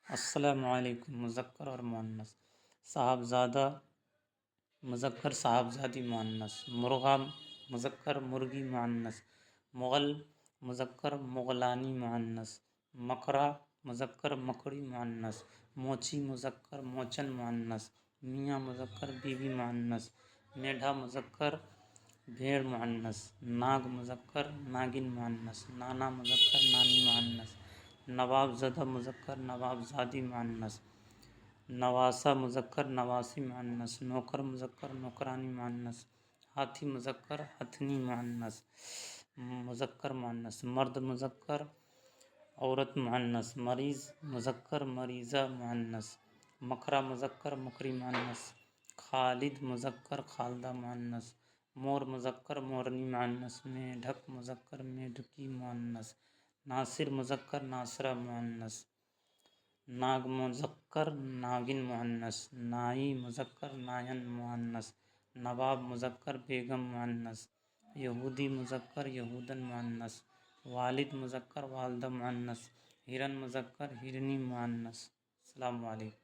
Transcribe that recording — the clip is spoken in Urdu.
السلام علیکم۔ مذکر اور مؤنث: صاحبزادہ مذکر، صاحبزادی مؤنث۔ مرغا مذکر، مرغی مؤنث۔ مغل مذکر، مغلانی مؤنث۔ مکڑا مذکر، مکڑی مؤنث۔ موچی مذکر، موچن مؤنث۔ میاں مذکر، بیوی مؤنث۔ میڈھا مذکر، بھیڑ مؤنث۔ ناگ مذکر، ناگن مؤنث۔ نانا مذکر، نانی مؤنث۔ نواب زدہ مذکر، نواب زادی مؤنث۔ نواسہ مذکر، نواسی مؤنث۔ نوکر مذکر، نوکرانی مؤنث۔ ہاتھی مذکر، ہتھنی مذکر مؤنث۔ مرد مذکر، عورت مؤنث۔ مریض مذکر، مریضہ مؤنث۔ مکرہ مذکر، مکری مؤنث۔ خالد مذکر، خالدہ مؤنث۔ مور مذکر، مورنی مؤنث۔ میڈک مذکر، میڈکی مؤنث۔ ناصر مذکر، ناصرہ مؤنث۔ ناگ مذکر، ناگن مؤنث۔ نائی مذکر، نائن مؤنث۔ نواب مذکر، بیگم مؤنث۔ یہودی مذکر، یہودن مؤنث۔ والد مذکر، والدہ مؤنث۔ ہرن مذکر، ہرنی مؤنث۔ السلام علیکم۔